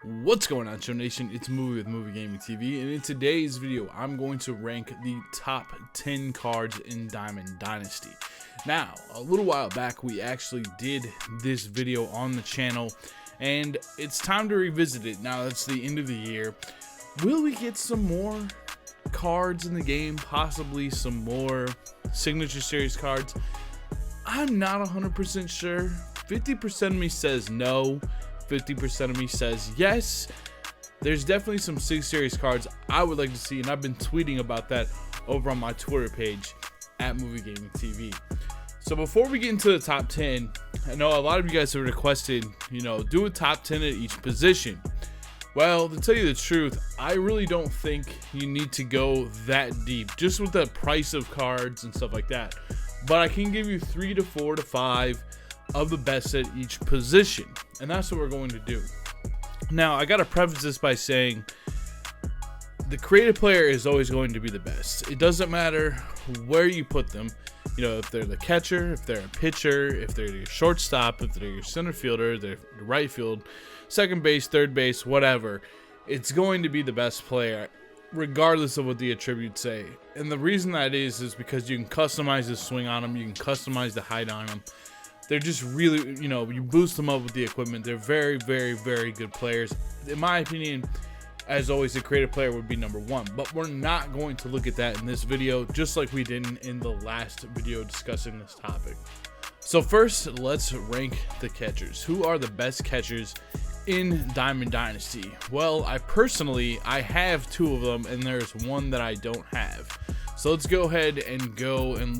What's going on, Show Nation? It's Movie with Movie Gaming TV, and in today's video, I'm going to rank the top 10 cards in Diamond Dynasty. Now, a little while back, we actually did this video on the channel, and it's time to revisit it. Now, it's the end of the year. Will we get some more cards in the game? Possibly some more Signature Series cards? I'm not 100% sure. 50% of me says no. 50% of me says yes. There's definitely some 6 series cards I would like to see, and I've been tweeting about that over on my Twitter page at MovieGamingTV. So before we get into the top 10, I know a lot of you guys have requested, do a top 10 at each position. Well, to tell you the truth, I really don't think you need to go that deep, just with the price of cards and stuff like that. But I can give you 3 to 4 to 5 of the best at each position, and that's what we're going to do. Now, I gotta preface this by saying the creative player is always going to be the best. It doesn't matter where you put them, if they're the catcher, if they're a pitcher, if they're your shortstop, if they're your center fielder, they're right field, second base, third base, whatever. It's going to be the best player regardless of what the attributes say. And the reason that is because you can customize the swing on them, you can customize the height on them. They're just really, you boost them up with the equipment. They're very, very, very good players. In my opinion, as always, the creative player would be number 1. But we're not going to look at that in this video, just like we did in the last video discussing this topic. So first, let's rank the catchers. Who are the best catchers in Diamond Dynasty? Well, I have 2 of them, and there's one that I don't have. So let's go ahead and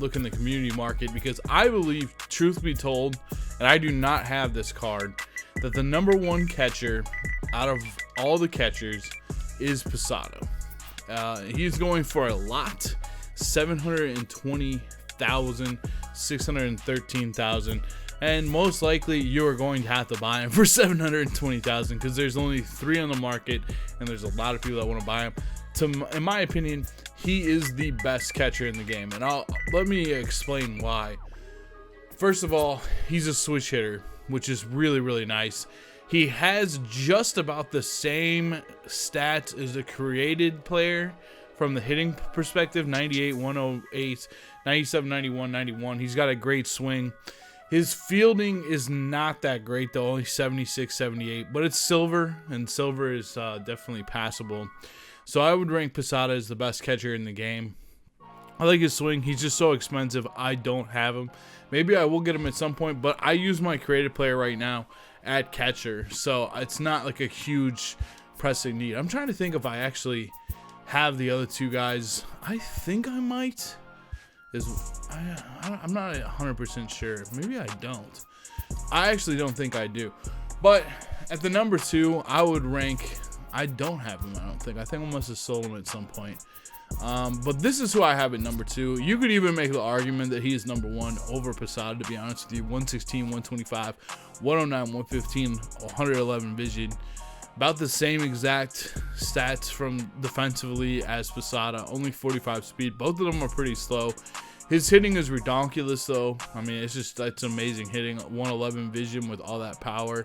look in the community market, because I believe, truth be told, and I do not have this card, that the number 1 catcher out of all the catchers is Posada. He's going for a lot, 720,000, 613,000, and most likely you are going to have to buy him for 720,000 because there's only 3 on the market, and there's a lot of people that want to buy him. In my opinion, he is the best catcher in the game, and let me explain why. First of all, he's a switch hitter, which is really, really nice. He has just about the same stats as a created player from the hitting perspective: 98, 108, 97, 91, 91. He's got a great swing. His fielding is not that great, though, only 76, 78, but it's silver, and silver is definitely passable. So I would rank Posada as the best catcher in the game. I like his swing. He's just so expensive. I don't have him. Maybe I will get him at some point, but I use my creative player right now at catcher, so it's not like a huge pressing need. I'm trying to think if I actually have the other 2 guys. I think I might. I'm not 100% sure. Maybe I don't. I actually don't think I do. But at the number 2, I would rank... I don't have him, I don't think. I think I must have sold him at some point. But this is who I have at number 2. You could even make the argument that he is number 1 over Posada, to be honest with you. 116, 125, 109, 115, 111 vision. About the same exact stats from defensively as Posada. Only 45 speed. Both of them are pretty slow. His hitting is redonkulous, though. I mean, that's amazing hitting. 111 vision with all that power.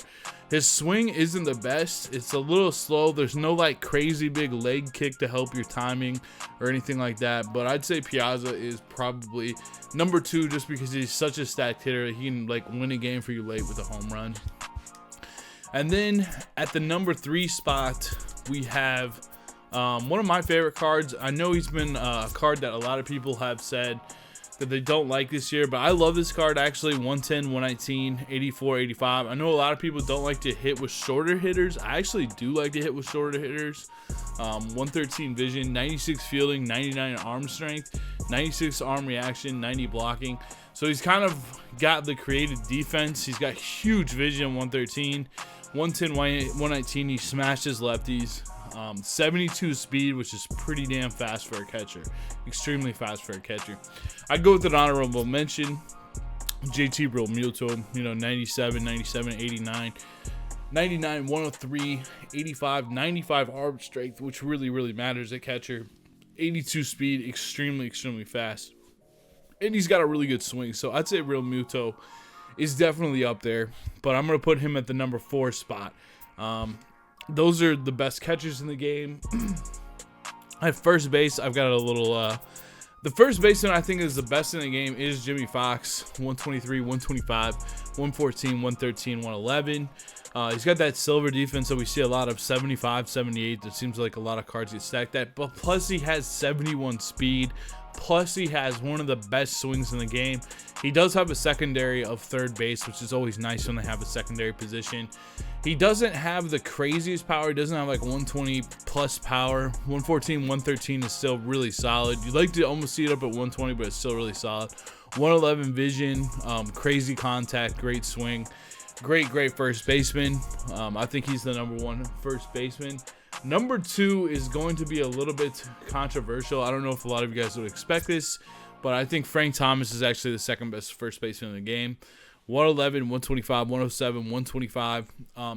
His swing isn't the best. It's a little slow. There's no crazy big leg kick to help your timing or anything like that. But I'd say Piazza is probably number 2, just because he's such a stacked hitter. He can win a game for you late with a home run. And then at the number 3 spot, we have one of my favorite cards. I know he's been a card that a lot of people have said that they don't like this year, but I love this card actually. 110, 119, 84, 85. I know a lot of people don't like to hit with shorter hitters. I actually do like to hit with shorter hitters. 113 vision, 96 fielding, 99 arm strength, 96 arm reaction, 90 blocking. So he's kind of got the creative defense. He's got huge vision. 113, 110, 119. He smashes lefties. 72 speed, which is pretty damn fast for a catcher. Extremely fast for a catcher. I'd go with an honorable mention. JT Realmuto, 97, 97, 89, 99, 103, 85, 95 arm strength, which really, really matters at catcher. 82 speed, extremely, extremely fast. And he's got a really good swing. So I'd say Realmuto is definitely up there, but I'm going to put him at the number 4 spot. those are the best catchers in the game. At first base, I've got a little the first baseman I think is the best in the game is Jimmy Fox. 123, 125, 114, 113, 111. He's got that silver defense, so we see a lot of 75, 78. It seems like a lot of cards get stacked at. But plus he has 71 speed. Plus he has one of the best swings in the game. He does have a secondary of third base, which is always nice when they have a secondary position. He doesn't have the craziest power. He doesn't have like 120 plus power. 114, 113 is still really solid. You'd like to almost see it up at 120, but it's still really solid. 111 vision, crazy contact, great swing. Great first baseman. I think he's the #1 first baseman. Number 2 is going to be a little bit controversial. I don't know if a lot of you guys would expect this, but I think Frank Thomas is actually the second best first baseman in the game. 111, 125, 107, 125.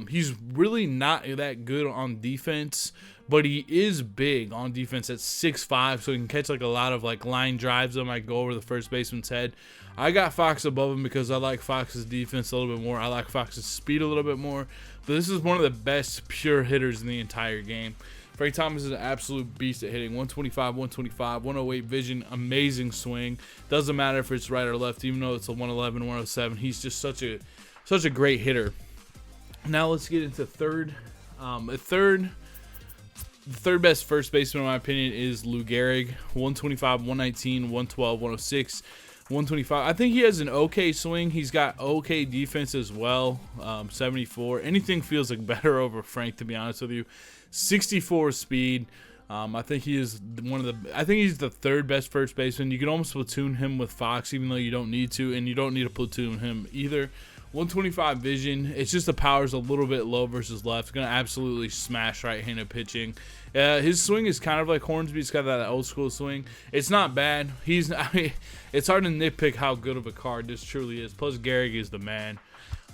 He's really not that good on defense, but he is big on defense at 6'5", so he can catch like a lot of like line drives that might go over the first baseman's head. I got Fox above him because I like Fox's defense a little bit more. I like Fox's speed a little bit more, but this is one of the best pure hitters in the entire game. Frank Thomas is an absolute beast at hitting. 125, 125, 108 vision, amazing swing. Doesn't matter if it's right or left, even though it's a 111, 107. He's just such a great hitter. Now let's get into third. The third best first baseman in my opinion is Gehrig. 125, 119, 112, 106, 125. I think he has an okay swing. He's got okay defense as well. 74. Anything feels like better over Frank, to be honest with you. 64 speed. I think he is I think he's the third best first baseman. You can almost platoon him with Fox, even though you don't need to, and you don't need to platoon him either. 125 vision. It's just the power's a little bit low versus left. Gonna absolutely smash right-handed pitching. His swing is kind of like Hornsby. He's got that old school swing. It's not bad. It's hard to nitpick how good of a card this truly is. Plus Gehrig is the man.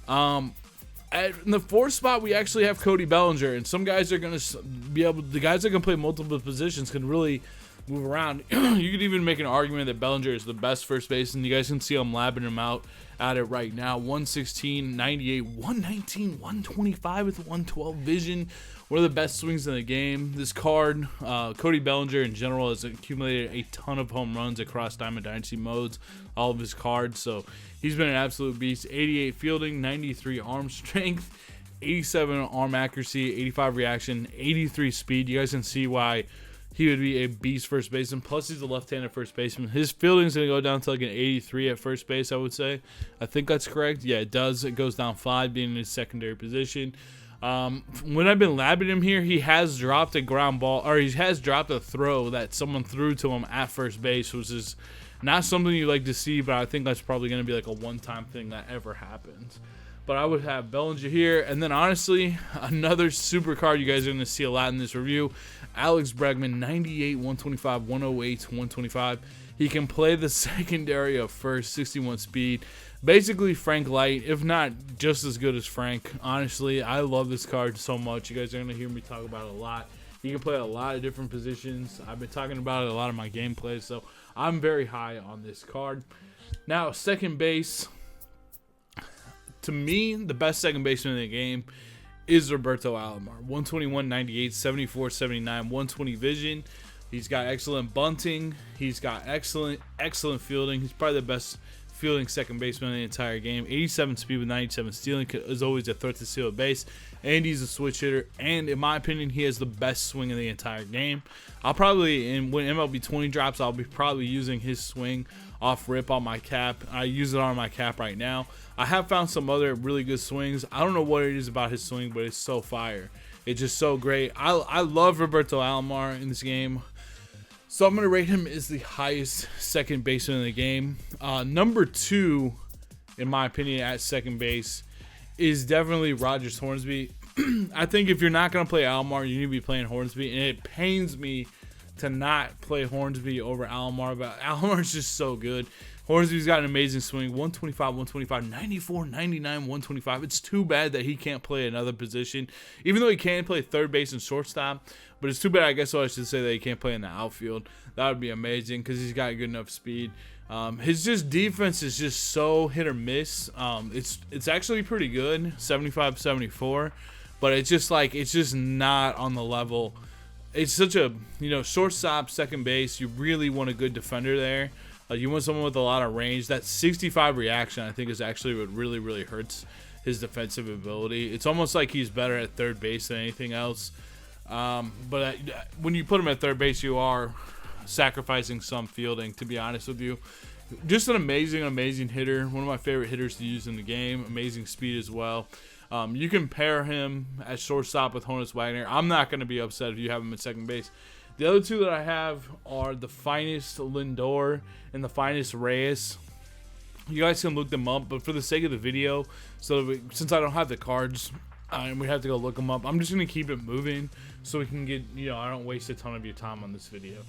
In the 4th spot, we actually have Cody Bellinger, and some guys are going to be able. The guys that can play multiple positions can really move around. You could even make an argument that Bellinger is the best first baseman. You guys can see I'm labbing him out at it right now. 116, 98, 119, 125 with 112 vision. One of the best swings in the game. This card, Cody Bellinger in general, has accumulated a ton of home runs across Diamond Dynasty modes, all of his cards. So he's been an absolute beast. 88 fielding, 93 arm strength, 87 arm accuracy, 85 reaction, 83 speed. You guys can see why he would be a beast first baseman. Plus, he's a left-handed first baseman. His fielding is going to go down to like an 83 at first base, I would say. I think that's correct. Yeah, it does. It goes down 5, being in his secondary position. When I've been labbing him here, he has dropped a ground ball, or he has dropped a throw that someone threw to him at first base, which is not something you like to see, but I think that's probably going to be like a one-time thing that ever happens. But I would have Bellinger here, and then honestly, another super card you guys are going to see a lot in this review, Alex Bregman, 98, 125, 108, 125. He can play the secondary of first, 61 speed. Basically Frank Light, if not just as good as Frank. Honestly, I love this card so much. You guys are going to hear me talk about it a lot. He can play a lot of different positions. I've been talking about it a lot of my gameplays, so I'm very high on this card. Now, second base. To me, the best second baseman in the game is Roberto Alomar. 121, 98, 74, 79, 120 vision. He's got excellent bunting. He's got excellent fielding. He's probably the best fielding second baseman in the entire game. 87 speed with 97 stealing, is always a threat to steal a base, and he's a switch hitter, and in my opinion he has the best swing in the entire game. I'll probably, when MLB 20 drops, I'll be probably using his swing off rip on my cap. I use it on my cap right now. I have found some other really good swings. I don't know what it is about his swing, but it's so fire. It's just so great. I love Roberto Alomar in this game. So I'm going to rate him as the highest second baseman in the game. Number 2, in my opinion, at second base is definitely Rogers Hornsby. I think if you're not going to play Alomar, you need to be playing Hornsby. And it pains me to not play Hornsby over Alomar, but Alomar is just so good. Hornsby's got an amazing swing. 125, 125, 94, 99, 125. It's too bad that he can't play another position, even though he can play third base and shortstop. But it's too bad, I guess I should say, that he can't play in the outfield. That would be amazing because he's got good enough speed. His just defense is just so hit or miss. It's actually pretty good, 75, 74. but it's just not on the level. It's such a, shortstop, second base. You really want a good defender there. You want someone with a lot of range. That 65 reaction, I think, is actually what really, really hurts his defensive ability. It's almost like he's better at third base than anything else. But when you put him at third base, you are sacrificing some fielding, to be honest with you. Just an amazing hitter. One of my favorite hitters to use in the game. Amazing speed as well. You can pair him at shortstop with Wagner. I'm not going to be upset if you have him at second base. The other two that I have are the finest Lindor and the finest Reyes. You guys can look them up, but for the sake of the video, since I don't have the cards and we have to go look them up, I'm just going to keep it moving so we can get, I don't waste a ton of your time on this video.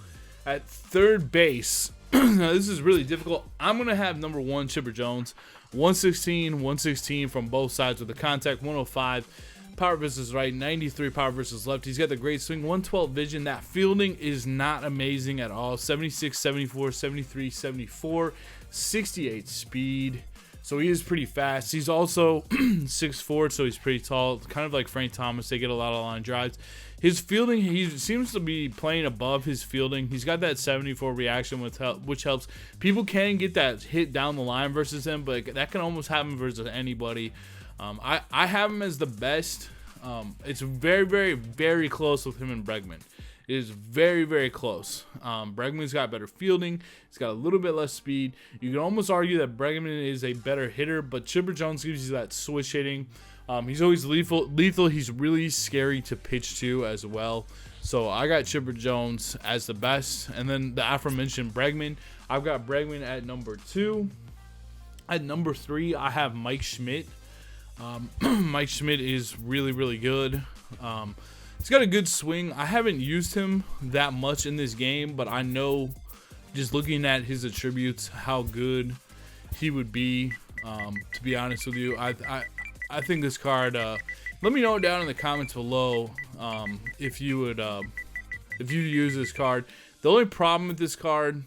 At third base, now this is really difficult. I'm going to have number 1, Chipper Jones. 116 from both sides with the contact, 105 power versus right, 93 power versus left. He's got the great swing, 112 vision. That fielding is not amazing at all. 76, 74, 73, 74, 68 speed. So he is pretty fast. He's also 6'4", so he's pretty tall. Kind of like Frank Thomas. They get a lot of line drives. His fielding, he seems to be playing above his fielding. He's got that 74 reaction, which helps. People can get that hit down the line versus him, but that can almost happen versus anybody. I have him as the best. It's very, very, very close with him and Bregman. It is very, very close. Bregman's got better fielding. He's got a little bit less speed. You can almost argue that Bregman is a better hitter, but Chipper Jones gives you that switch hitting. He's always lethal. He's really scary to pitch to as well. So I got Chipper Jones as the best. And then the aforementioned Bregman. I've got Bregman at number 2. At number 3, I have Mike Schmidt. Mike Schmidt is really, really good. He's got a good swing. I haven't used him that much in this game, but I know just looking at his attributes how good he would be. To be honest with you, I think this card. Let me know down in the comments below if you use this card. The only problem with this card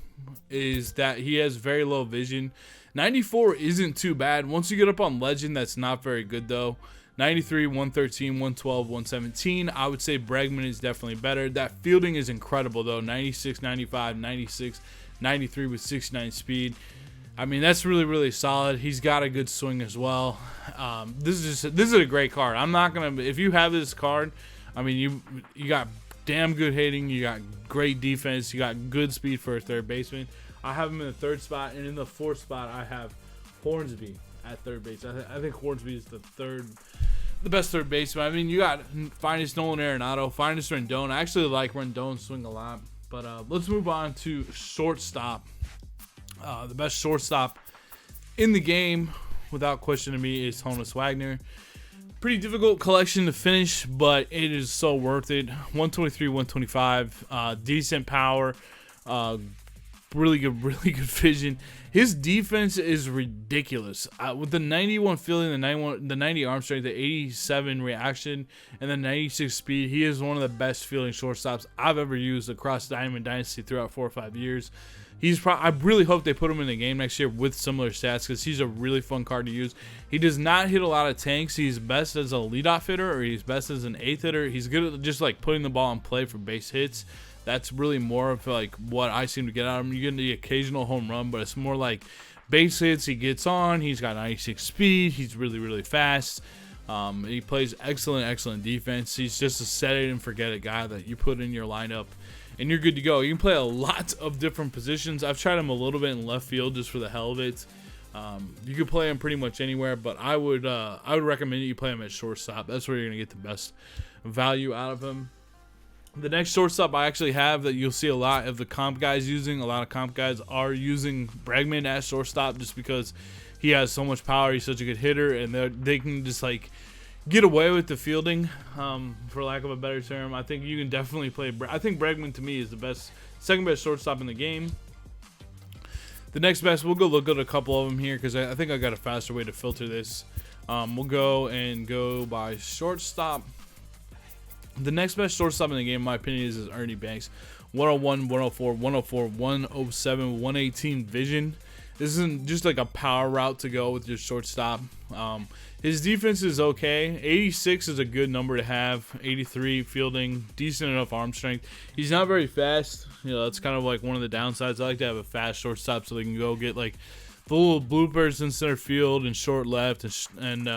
is that he has very low vision. 94 isn't too bad. Once you get up on legend, that's not very good though. 93, 113, 112, 117. I would say Bregman is definitely better. That fielding is incredible though. 96, 95, 96, 93 with 69 speed. I mean, that's really, really solid. He's got a good swing as well. This is a great card. I'm not gonna, if you have this card, I mean, you got damn good hitting, you got great defense, you got good speed for a third baseman. I have him in the 3rd spot, and in the 4th spot, I have Hornsby at third base. I think Hornsby is the best third baseman. I mean, you got finest Nolan Arenado, finest Rendon. I actually like Rendon's swing a lot. But let's move on to shortstop. The best shortstop in the game, without question to me, is Wagner. Pretty difficult collection to finish, but it is so worth it. 123, 125, decent power, really good vision. His defense is ridiculous. With the 91 fielding, the 90 arm strength, the 87 reaction, and the 96 speed, he is one of the best fielding shortstops I've ever used across Diamond Dynasty throughout 4 or 5 years. I really hope they put him in the game next year with similar stats because he's a really fun card to use. He does not hit a lot of tanks. He's best as a leadoff hitter, or he's best as an 8th hitter. He's good at just like putting the ball in play for base hits. That's really more of like what I seem to get out of him. You get the occasional home run, but it's more like base hits. He gets on. He's got 96 speed. He's really, really fast. He plays excellent defense. He's just a set it and forget it guy that you put in your lineup and you're good to go. You can play a lot of different positions. I've tried him a little bit in left field just for the hell of it. You could play him pretty much anywhere, but I would recommend you play him at shortstop. That's where you're gonna get the best value out of him. The next shortstop I actually have that you'll see a lot of the comp guys using. A lot of comp guys are using Bregman at shortstop just because he has so much power. He's such a good hitter, and they can just like get away with the fielding, for lack of a better term. I think you can definitely play. I think Bregman to me is the second best shortstop in the game. The next best, we'll go look at a couple of them here because I think I got a faster way to filter this. We'll go by shortstop. The next best shortstop in the game, in my opinion, is Ernie Banks. 101, 104, 104, 107, 118 vision. This isn't just like a power route to go with your shortstop. His defense is okay. 86 is a good number to have. 83 fielding, decent enough arm strength. He's not very fast. You know, that's kind of like one of the downsides. I like to have a fast shortstop so they can go get like the little bloopers in center field and short left. And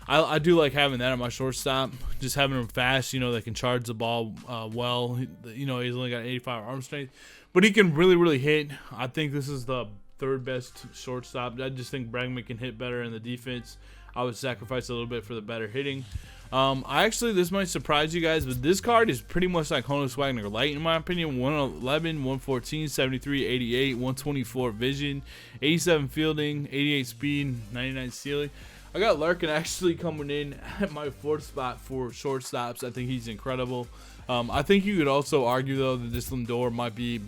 I do like having that at my shortstop. Just having him fast, you know, they can charge the ball well. You know, he's only got 85 arm strength, but he can really hit. I think this is the third best shortstop. I just think Bregman can hit better in the defense. I would sacrifice a little bit for the better hitting. This might surprise you guys, but this card is pretty much like Wagner light in my opinion. 111, 114, 73, 88, 124 vision, 87 fielding, 88 speed, 99 ceiling. I got Larkin actually coming in at my fourth spot for shortstops. I think he's incredible. I think you could also argue though that this Lindor might be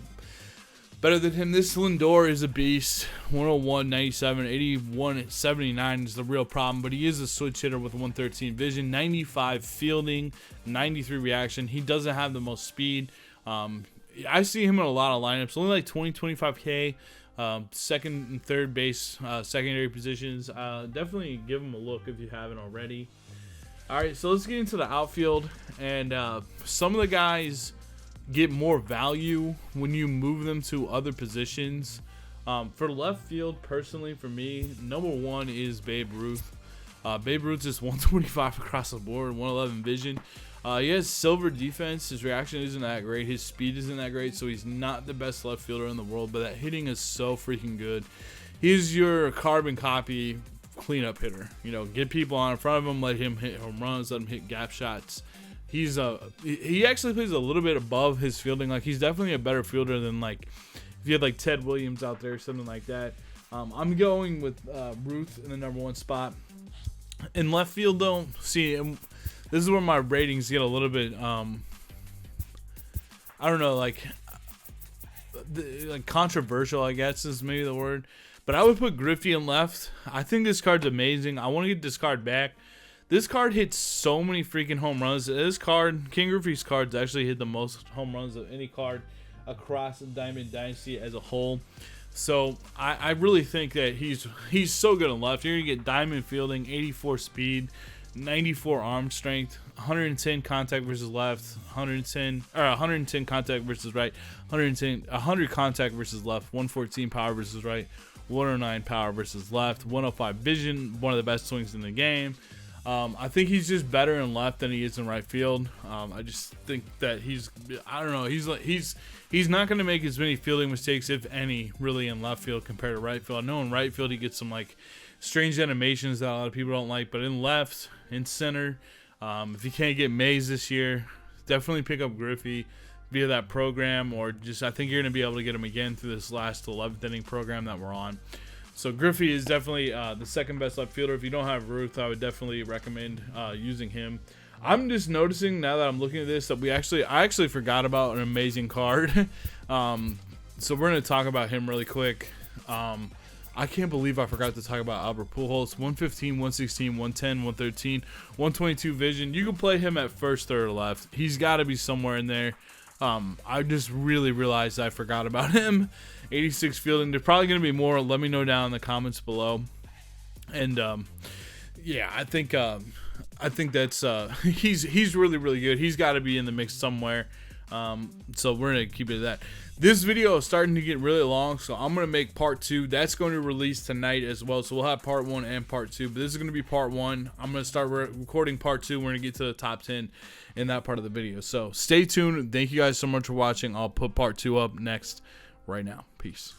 better than him. This Lindor is a beast. 101, 97, 81, 79 is the real problem, but he is a switch hitter with 113 vision, 95 fielding, 93 reaction. He doesn't have the most speed. I see him in a lot of lineups, only like 25K. Second and third base, secondary positions. Definitely give him a look if you haven't already. All right, so let's get into the outfield, and some of the guys get more value when you move them to other positions. For left field, personally, for me, number one is Babe Ruth. Babe Ruth is 125 across the board, 111 vision. He has silver defense. His reaction isn't that great. His speed isn't that great, so he's not the best left fielder in the world, but that hitting is so freaking good. He's your carbon copy cleanup hitter. You know, get people on in front of him, let him hit home runs, let him hit gap shots. He actually plays a little bit above his fielding. Like, he's definitely a better fielder than, like, if you had like Ted Williams out there or something like that. I'm going with Ruth in the number one spot. In left field though, see, this is where my ratings get a little bit I don't know, like controversial, I guess is maybe the word. But I would put Griffey in left. I think this card's amazing. I want to get this card back. This card hits so many freaking home runs. This card, King Griffey's cards, actually hit the most home runs of any card across the Diamond Dynasty as a whole. So I really think that he's so good on left. You're gonna get diamond fielding, 84 speed, 94 arm strength, 110 contact versus left, 110 contact versus right, 100 contact versus left, 114 power versus right, 109 power versus left, 105 vision, one of the best swings in the game. I think he's just better in left than he is in right field. I just think that he's not going to make as many fielding mistakes, if any, really in left field compared to right field. I know in right field he gets some like strange animations that a lot of people don't like, but in left, in center, if you can't get Mays this year, definitely pick up Griffey via that program, or just I think you're going to be able to get him again through this last 11th inning program that we're on. So Griffey is definitely the second best left fielder. If you don't have Ruth, I would definitely recommend using him. I'm just noticing now that I'm looking at this that I actually forgot about an amazing card. So we're going to talk about him really quick. I can't believe I forgot to talk about Albert Pujols. 115, 116, 110, 113, 122 vision. You can play him at first, third, or left. He's got to be somewhere in there. I just really realized I forgot about him. 86 fielding. There's probably going to be more. Let me know down in the comments below. And yeah, I think that's he's really good. He's got to be in the mix somewhere. So we're gonna keep it at that. This video is starting to get really long, so I'm gonna make part 2. That's going to release tonight as well. So we'll have part 1 and part 2. But this is gonna be part 1. I'm gonna start recording part 2. We're gonna get to the top 10 in that part of the video. So stay tuned. Thank you guys so much for watching. I'll put part 2 up next right now. Peace.